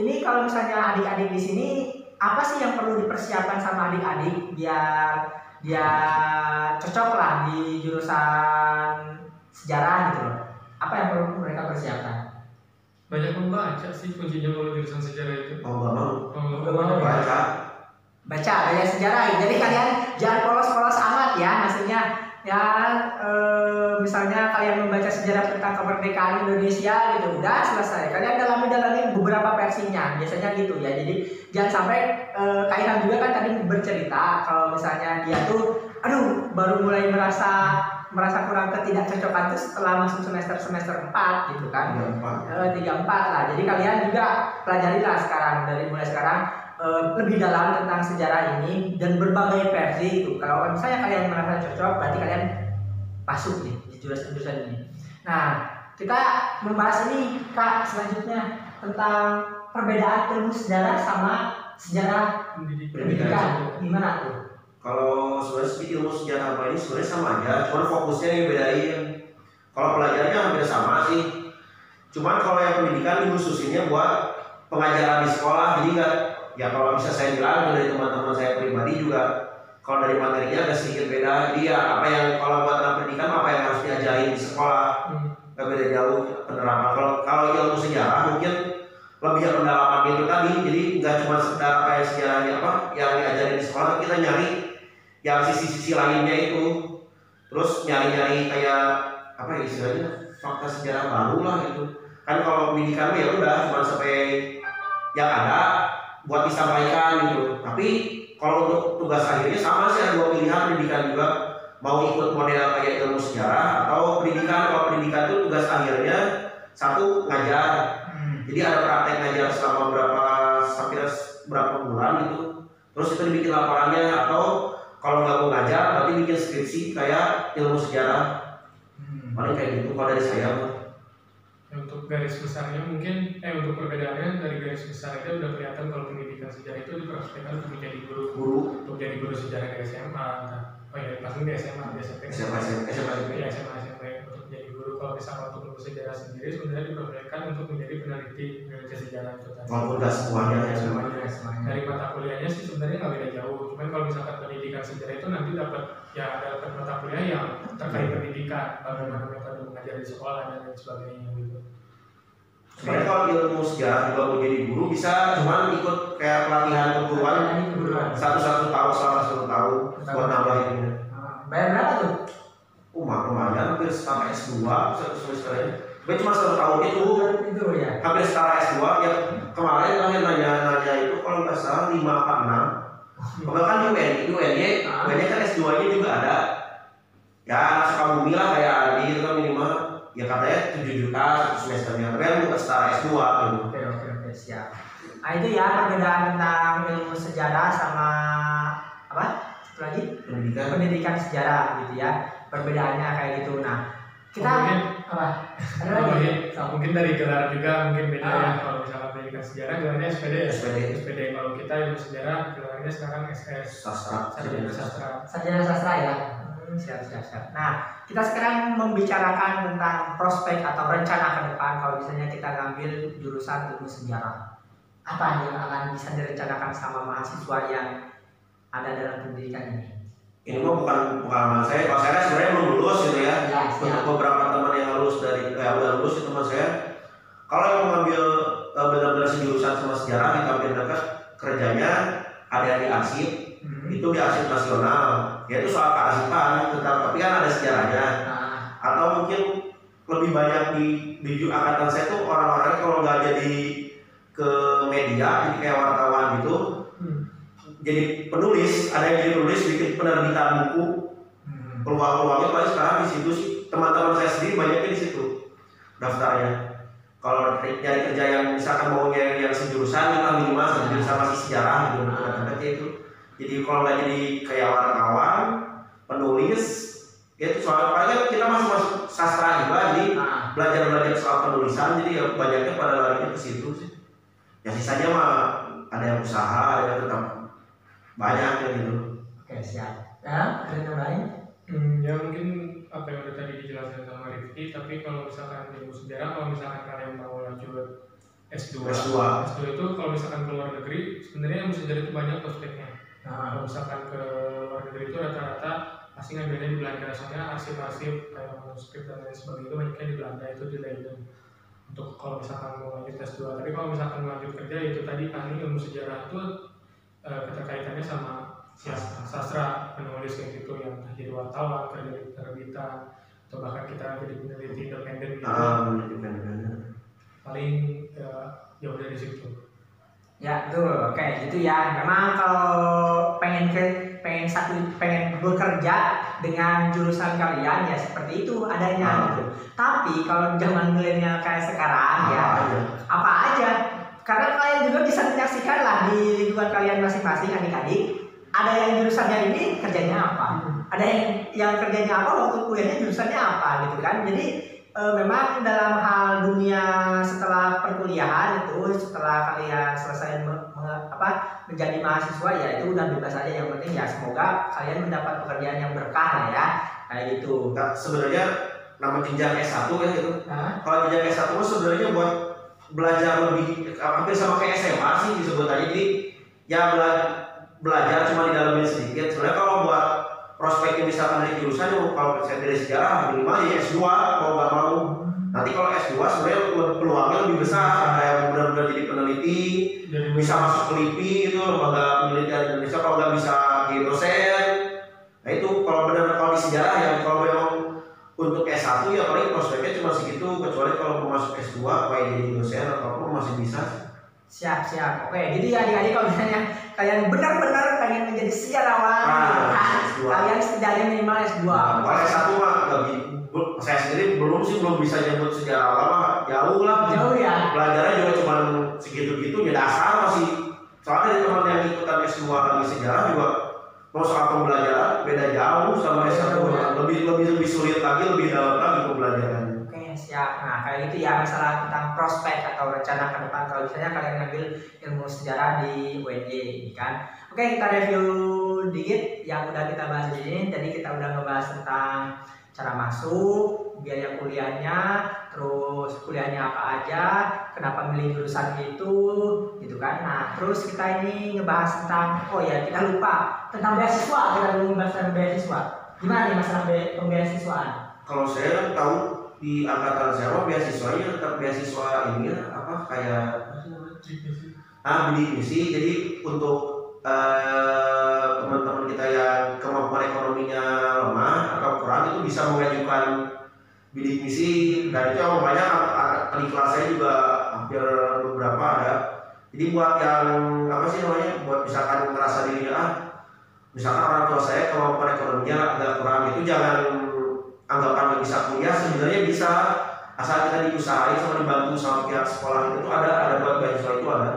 ini kalau misalnya adik-adik di sini, apa sih yang perlu dipersiapkan sama adik-adik biar dia cocok lah di jurusan sejarah gitu loh? Apa yang perlu mereka persiapkan? Banyak membaca sih kuncinya kalau jurusan sejarah itu. Baca banyak sejarah. Jadi kalian jangan polos-polos amat ya. Maksudnya ya misalnya kalian membaca sejarah tentang kemerdekaan Indonesia gitu, udah selesai. Kalian dalami beberapa versinya. Biasanya gitu ya. Jadi jangan sampai Kaihan juga kan tadi bercerita kalau misalnya dia tuh baru mulai merasa kurang ketidakcocokan itu setelah masuk semester 4 gitu kan. 3-4 lah. Jadi kalian juga pelajarilah sekarang, dari mulai sekarang lebih dalam tentang sejarah ini dan berbagai versi itu. Kalau misalnya kalian merasa cocok, berarti kalian masuk nih di jurusan ini. Nah, kita membahas ini Kak selanjutnya tentang perbedaan ilmu sejarah sama sejarah pendidikan. Gimana tuh? Kalau sebenarnya ilmu sejarah apa ini sebenarnya sama aja, cuman fokusnya yang bedain. Kalau pelajarannya hampir sama sih, cuman kalau yang pendidikan dikhususinnya buat pengajaran di sekolah. Jadi nggak, ya kalau bisa saya bilang dari teman-teman saya pribadi juga, kalau dari materinya agak sedikit beda. Jadi ya apa yang kalau buat anak pendidikan apa yang harus diajarin di sekolah nggak beda jauh penerapan. Kalau ilmu sejarah mungkin lebih pendalaman itu tadi, jadi nggak cuma sekedar kayak sejarahnya yang diajarin di sekolah, kita nyari yang sisi-sisi lainnya itu. terus nyari-nyari kayak apa ya istilahnya fakta sejarah baru lah gitu. Kan kalau pendidikan ya udah cuma sampai yang ada buat disampaikan gitu. Tapi kalau untuk tugas akhirnya sama sih, ada dua pilihan pendidikan juga, mau ikut model kayak ilmu sejarah atau pendidikan. Kalau pendidikan itu tugas akhirnya satu ngajar, jadi ada praktek ngajar selama berapa bulan gitu, terus itu dibikin laporannya, atau kalau nggak mau ngajar berarti bikin skripsi kayak ilmu sejarah. Paling kayak gitu kalau dari saya. Untuk garis besarnya mungkin untuk perbedaannya dari garis besar itu udah kelihatan kalau pendidikan sejarah itu diprospekkan untuk menjadi guru untuk jadi guru sejarah di SMA. Oh ya, pasti di SMA, di SMP. SMP untuk menjadi guru. Kalau misalnya untuk guru sejarah sendiri sebenarnya diprospekkan untuk menjadi peneliti sejarah itu tadi. Walaupun nggak semuanya. Dari mata kuliahnya sih sebenarnya nggak beda jauh. Cuman kalau misalkan pendidikan sejarah itu nanti dapat mata kuliah yang terkait pendidikan, bagaimana metode mengajar di sekolah dan lain sebagainya gitu. Sebenarnya kalau ilmu sejarah juga mau jadi guru bisa, cuman ikut kayak pelatihan keguruan satu tahun selama 1 tahun buat nambahinnya. Bayar berapa tuh? Lumayan, hampir setara S2 satu semesternya. Tapi cuma 1 tahun itu ya. Hampir setara S2 ya. Kemarin terakhir nanya itu kalau nggak salah 5 apa 6. Bahkan UNY kan S2 nya juga ada. Ya suka bumi lah kayak Adi itu kan minimal. Ya katanya 7 juta satu semesternya, tapi kan bukan setara S2 gitu. Oke, siap. Nah itu ya perbedaan tentang ilmu sejarah sama apa? Satu lagi? Pendidikan sejarah gitu ya. Perbedaannya kayak gitu. Nah, kita ada lagi? Mungkin dari gelar juga mungkin beda ya. Kalau misalnya pendidikan sejarah gelarnya SPD. Kalau kita ilmu sejarah gelarnya sekarang SS. Sarjana sastra ya. Siap. Nah, kita sekarang membicarakan tentang prospek atau rencana ke depan kalau misalnya kita ngambil jurusan ilmu sejarah. Apa yang akan bisa direncanakan sama mahasiswa yang ada dalam pendidikan ini? Ini mah bukan pengalaman saya. Kalau saya sebenarnya belum lulus gitu ya. Untuk beberapa teman yang lulus udah lulus itu teman saya. Kalau yang mengambil benar-benar sejurusan sama sejarah di kampus dekat, kerjanya ada yang di arsip, itu di arsip nasional. Yaitu soal kearsipan, tapi kan ada sejarahnya. Atau mungkin lebih banyak di angkatan saya tuh orang-orang kalau nggak jadi ke media, jadi kayak wartawan gitu, jadi penulis, ada yang jadi penulis, bikin penerbitan buku. Peluang-peluangnya paling sekarang di situ sih. Teman-teman saya sendiri banyaknya di situ daftarnya. Kalau nyari kerja yang misalkan mau nyari yang sejurusan, kita minimal sejurusan masih sejarah gitu, kayak itu. Jadi kalau nggak jadi kayak wartawan, penulis, ya itu soal paling kita masuk sastra juga, jadi belajar soal penulisan, jadi ya banyaknya pada larinya ke situ sih. Ya sisanya mah ada yang usaha, ada yang tetap banyak ya gitu. Oke, siap. Ya, ada yang lain? Ya mungkin apa yang udah tadi dijelaskan sama Rifki, tapi kalau misalkan ilmu sejarah, kalau misalkan kalian mau lanjut S2 itu kalau misalkan ke luar negeri, sebenarnya ilmu sejarah itu banyak prospeknya. Kalau misalkan ke luar negeri itu rata-rata pasti ngambilnya di Belanda, soalnya arsip-arsip kayak manuskrip dan lain sebagainya itu banyaknya di Belanda, itu di Leiden. Untuk kalau misalkan mau lanjut S2, tapi kalau misalkan lanjut kerja itu tadi kan ilmu sejarah itu keterkaitannya sama sastra, penulis kayak gitu, yang jadi wartawan, kerja di terbitan, atau bahkan kita jadi peneliti independen gitu. Paling jauh dari situ. Ya betul, oke gitu ya. Memang kalau pengen bekerja dengan jurusan kalian ya seperti itu adanya gitu. Tapi kalau zaman milenial kayak sekarang ya apa aja, karena kalian juga bisa menyaksikan lah di lingkungan kalian masing-masing adik-adik. Ada yang jurusannya ini kerjanya apa, ada yang kerjanya apa waktu kuliahnya jurusannya apa gitu kan. Jadi memang dalam hal dunia setelah perkuliahan itu, setelah kalian selesai menjadi mahasiswa ya itu udah bebas aja, yang penting ya semoga kalian mendapat pekerjaan yang berkah lah ya kayak gitu. Nah, sebenarnya nama jenjang S1 ya gitu. Kalau jenjang S1 sebenarnya buat belajar lebih hampir sama kayak SMA sih disebut aja, jadi ya belajar cuma di dalamnya sedikit. Sebenarnya kalau buat prospeknya misalkan dari jurusan, kalau saya dari sejarah minimal ya S2 mau nggak mau. Nanti kalau S2 sebenarnya peluangnya lebih besar, kayak benar-benar jadi peneliti, bisa masuk ke LIPI itu, lembaga penelitian Indonesia. Kalau nggak bisa di dosen, nah itu kalau benar kalau di sejarah ya, kalau masih bisa. Siap. Oke, jadi ya adik-adik kalau misalnya kalian benar-benar pengen menjadi sejarawan, kalian setidaknya minimal S2. Kalau S1 mah saya sendiri belum bisa nyebut sejarawan mah jauh lah. Jauh ya. Belajarnya juga cuma segitu-gitu ya dasar masih. Soalnya dari teman yang ikutan S2 lagi sejarah juga mau soal pembelajaran beda jauh sama S1 lebih sulit lagi, lebih dalam lagi pembelajarannya. Oke, siap. Nah, kayak gitu ya masalah tentang prospek atau rencana ke depan kalau misalnya kalian ngambil ilmu sejarah di UNY ini kan. Oke, kita review dikit yang udah kita bahas di sini. Tadi kita udah ngebahas tentang cara masuk, biaya kuliahnya, terus kuliahnya apa aja, kenapa milih jurusan itu, gitu kan. Nah, terus kita ini ngebahas tentang, oh ya kita lupa tentang beasiswa, kita belum ngebahas tentang beasiswa. Gimana nih masalah pembeasiswaan? Kalau saya tahu di angkatan saya mah beasiswanya tetap beasiswa ini ya, apa kayak bidik misi. Jadi untuk teman-teman kita yang kemampuan ekonominya lemah atau kurang itu bisa mengajukan bidik misi, dan itu yang banyak di kelas saya juga hampir beberapa ada. Jadi buat yang buat misalkan merasa dirinya misalkan orang tua saya kemampuan ekonominya agak kurang, itu jangan anggapan nggak bisa kuliah, sebenarnya bisa asal kita diusahain sama dibantu sama pihak sekolah itu ada buat beasiswa itu ada.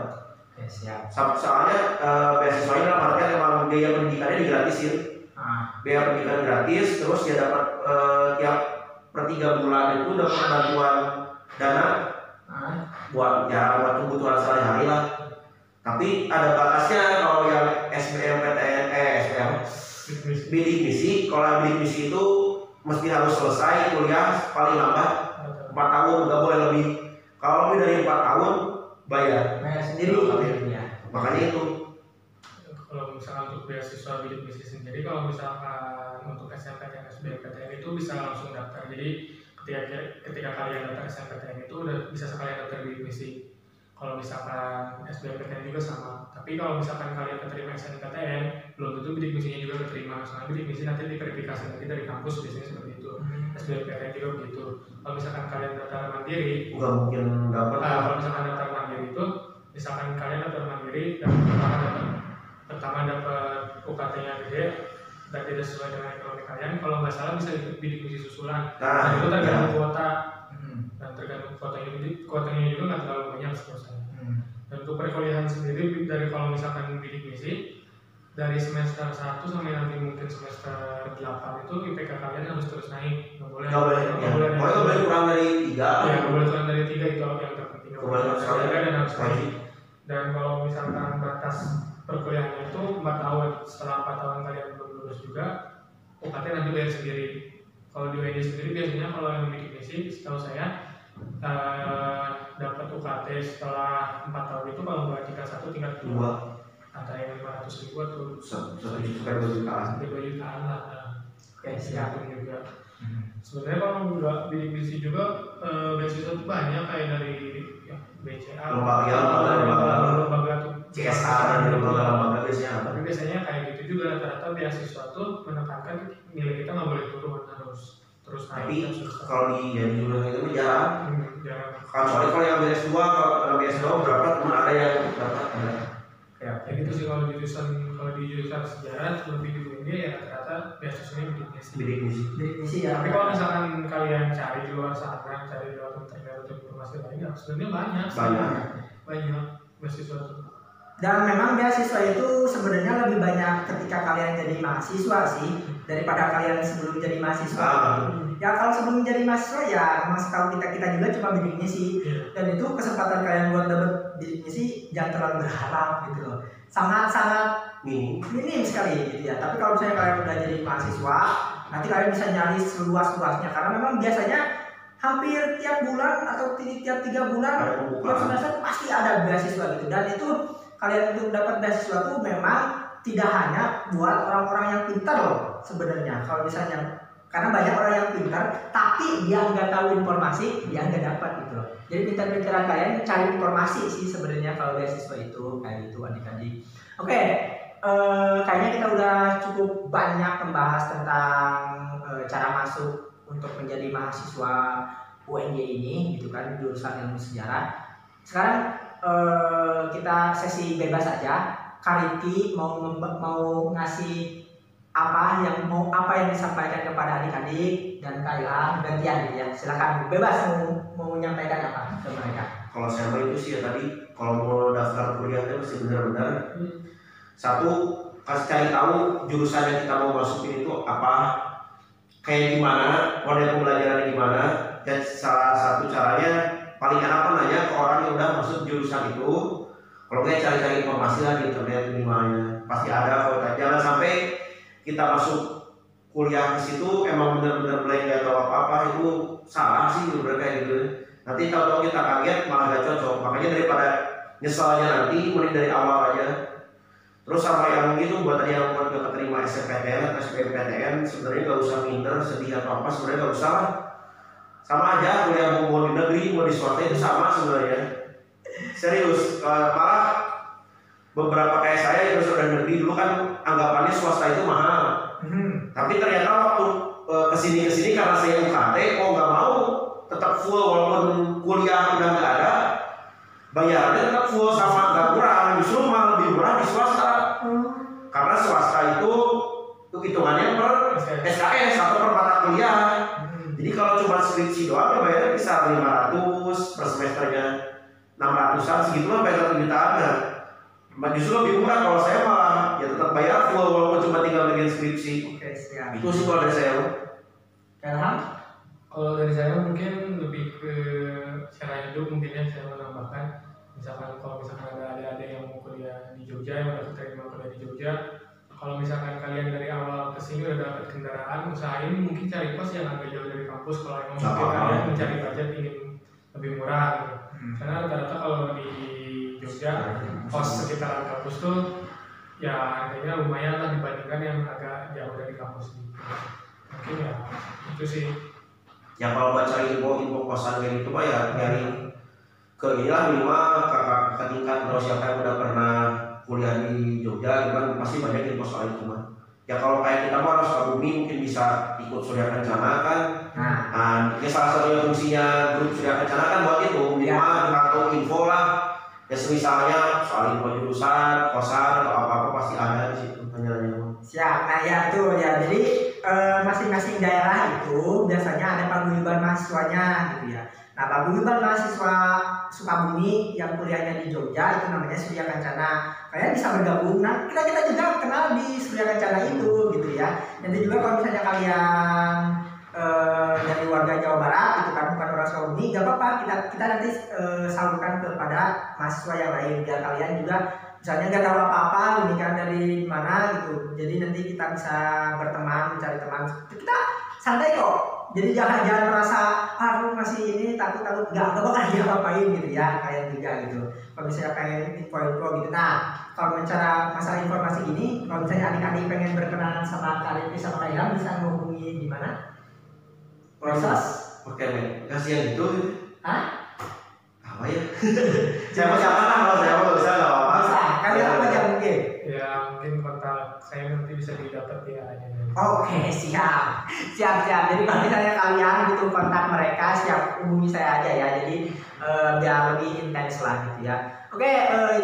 Ya, siap. Soalnya beasiswa ini dalam artian emang biaya pendidikannya digratisin. Biaya pendidikan gratis, terus dia dapat tiap per 3 bulan itu dapat bantuan dana buat kebutuhan sehari-hari lah. Tapi ada batasnya kalau yang SBMPTN bidik misi. Kalau bidik misi itu mesti harus selesai kuliah paling lambat 4 tahun, nggak boleh lebih. Kalau lebih dari 4 tahun bayar sendiri. Makanya itu. Kalau misalkan untuk beasiswa bidik misi sendiri, kalau misalkan untuk SNMPTN, SBMPTN itu bisa langsung daftar. Jadi ketika kalian daftar SNMPTN itu udah bisa sekalian daftar bidik misi. Kalau misalkan SBMPTN juga sama. Tapi kalau misalkan kalian keterima SNMPTN, belum tentu bidik misinya juga keterima. Soalnya bidik misi nanti diverifikasi lagi dari kampus, biasanya seperti itu. SBMPTN juga begitu. Kalau misalkan kalian daftar mandiri, nggak mungkin dapat. Kalau misalkan daftar mandiri itu, misalkan kalian daftar mandiri dan pertama dapat UKT-nya gede dan tidak sesuai dengan ekonomi kalian, kalau nggak salah bisa ikut bidik misi susulan. Dan itu tergantung kuota. Dan tergantung kuotanya juga nggak terlalu banyak sebenarnya. Dan untuk perkuliahan sendiri dari kalau misalkan bidik misi dari semester 1 sampai nanti mungkin semester 8 itu IPK kalian harus terus naik. Nggak boleh kurang dari 3. Ya, nggak boleh kurang dari 3, itu yang terpenting. Dan harus naik. Dan kalau misalkan batas perkuliahannya itu 4 tahun, setelah 4 tahun kalian belum lulus juga, UKT nanti bayar sendiri. Kalau di UNJ sendiri biasanya kalau yang bidik misi, setahu saya dapat UKT setelah 4 tahun itu kalau nggak tingkat 1, tingkat 2 antara yang 500.000 atau 1 jutaan lah. Oke, siap. Juga sebenarnya kalau nggak bidik misi juga beasiswa itu banyak, kayak dari BCA, lembaga tuh CSR dan lembaga biasanya. Tapi biasanya kayak gitu juga, rata-rata beasiswa tuh menekankan nilai kita nggak boleh turun, harus terus naik. Tapi kalau di jurusan itu jarang. Kecuali kalau yang BS2, kalau BS2 berapa teman ada yang dapat. Ya gitu sih kalau di jurusan sejarah lebih di UNJ ya rata-rata beasiswanya bidik misi. Ya. Tapi kalau misalkan kalian cari di luar sana, cari di luar internet atau informasi lainnya, sebenarnya banyak beasiswa itu. Dan memang beasiswa itu sebenarnya lebih banyak ketika kalian jadi mahasiswa sih daripada kalian sebelum jadi mahasiswa. Ya kalau sebelum jadi mahasiswa ya memang setahu kita juga cuma bidik misi. Dan itu kesempatan kalian buat dapat bidik misi jangan terlalu berharap gitu loh. Sangat minim sekali gitu ya. Tapi kalau misalnya kalian udah jadi mahasiswa, nanti kalian bisa nyari seluas-luasnya karena memang biasanya hampir tiap bulan atau tiap 3 bulan tiap semester pasti ada beasiswa gitu. Dan itu kalian untuk dapat beasiswa itu memang tidak hanya buat orang-orang yang pintar loh sebenarnya. Kalau misalnya karena banyak orang yang pintar tapi dia nggak tahu informasi, dia nggak dapat gitu loh. Jadi pintar-pintaran kalian cari informasi sih sebenarnya kalau beasiswa itu kayak gitu adik-adik. Oke, kayaknya kita udah cukup banyak membahas tentang cara masuk untuk menjadi mahasiswa UNJ ini gitu kan, jurusan ilmu sejarah. Sekarang kita sesi bebas aja. Kariti mau ngasih apa yang disampaikan kepada adik-adik dan kalian gantian ya. Silakan bebas mau menyampaikan apa ke mereka. Kalau saya itu sih ya tadi, kalau mau daftar kuliahnya mesti benar-benar satu kasih cari tahu jurusan yang kita mau masukin itu apa, kayak gimana, model pembelajarannya gimana. Dan salah satu caranya paling enak nanya ke orang yang udah masuk jurusan itu. Kalau nggak cari-cari informasi lah di internet minimalnya, pasti ada kok. Jangan sampai kita masuk kuliah ke situ emang benar-benar blank nggak tahu apa-apa, itu salah sih udah kayak gitu. Nanti tahu-tahu kita kaget malah gak cocok. Makanya daripada nyesalnya nanti mending dari awal aja. Terus sama yang gitu buat tadi yang buat gak keterima SNMPTN atau SBMPTN, sebenarnya gak usah minder, sedih atau apa, sebenarnya gak usah. Sama aja kuliah mau di negeri mau di swasta itu sama sebenarnya. Serius, malah beberapa kayak saya yang sudah negeri dulu kan anggapannya swasta itu mahal. Tapi ternyata waktu kesini karena saya UKT kok nggak mau tetap full walaupun kuliah udah nggak ada, bayarnya tetap full sama nggak kurang, justru malah lebih murah di swasta. Karena swasta itu hitungannya per SKS atau per mata kuliah. Jadi kalau cuma skripsi doang ya bayarnya bisa 500 per semesternya. 600-an segitu lah bayar 1 jutaan. Nah, justru lebih murah kalau saya malah ya tetap bayar full walaupun cuma tinggal bikin skripsi. Oke, siap. Itu sih kalau dari saya. Kalau dari saya mungkin lebih ke cara hidup, mungkin ya saya menambahkan. Kalau misalkan ada adik-adik yang mau kuliah di Jogja, yang udah keterima kuliah di Jogja, kalau misalkan kalian dari awal kesini udah dapat kendaraan, usahain mungkin cari kos yang agak jauh dari kampus. Kalau emang mungkin kalian mencari budget ingin lebih murah gitu. Karena rata-rata kalau di Jogja kos sekitaran kampus tuh ya harganya lumayan lah dibandingkan yang agak jauh dari kampus gitu. Mungkin ya itu sih. Ya kalau baca info kosan kayak gitu pak ya nyari ke inilah minimal kakak tingkat atau siapa yang udah pernah kuliah di Jogja gitu kan, pasti banyak info soal itu mah. Ya kalau kayak kita mah harus Sukabumi mungkin bisa ikut Surya Kencana kan. Nah, ya salah satu fungsinya grup Surya Kencana kan buat itu minimal atau info lah. Ya misalnya soal info jurusan, kosan atau apa-apa pasti ada di situ tanya-tanya. Siap. Nah ya tuh ya. Jadi masing-masing daerah itu biasanya ada paguyuban mahasiswanya gitu ya. Nah paguyuban mahasiswa Sukabumi yang kuliahnya di Jogja itu namanya Surya Kencana. Kalian bisa bergabung. Nah kita juga kenal di Surya Kencana itu gitu ya. Nanti juga kalau misalnya kalian dari warga Jawa Barat itu kan bukan orang Sukabumi, gak apa-apa, kita nanti salurkan kepada mahasiswa yang lain biar kalian juga misalnya nggak tahu apa-apa ini kan dari mana gitu, jadi nanti kita bisa berteman, mencari teman, kita santai kok. Jadi jangan merasa aku masih ini takut nggak bakal diapa-apain gitu ya kalian juga gitu. Kalau misalnya pengen info gitu. Nah kalau bicara masalah informasi gini, kalau misalnya adik-adik pengen berkenalan sama kalian sama kalian bisa menghubungi di mana? Proses? Oke, kasih yang itu. Hah? Apa ya? Saya mau siapa lah kalau saya mau bisa nggak apa-apa. Bisa. Kalian apa aja mungkin? Ya mungkin kontak saya nanti bisa didapat ya. Oke, siap. Jadi kalau misalnya kalian butuh kontak mereka, siap hubungi saya aja ya. Jadi biar lebih intens lah gitu ya. Oke,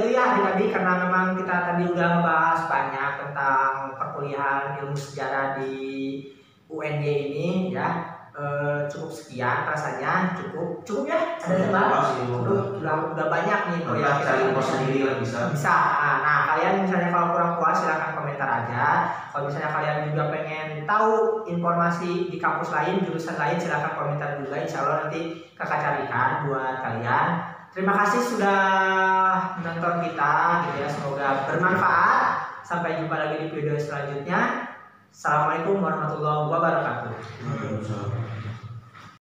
itu ya adik-adik, karena memang kita tadi udah ngebahas banyak tentang perkuliahan ilmu sejarah di UNY ini ya. Cukup sekian rasanya, cukup ya, ada sebab udah banyak nih ya, cari info sendiri lah bisa. Nah kalian misalnya kalau kurang puas silahkan komentar aja. Kalau misalnya kalian juga pengen tahu informasi di kampus lain, jurusan lain, silahkan komentar juga, insya Allah nanti kakak carikan buat kalian. Terima kasih sudah menonton kita gitu ya, semoga bermanfaat. Sampai jumpa lagi di video selanjutnya. Assalamualaikum warahmatullahi wabarakatuh.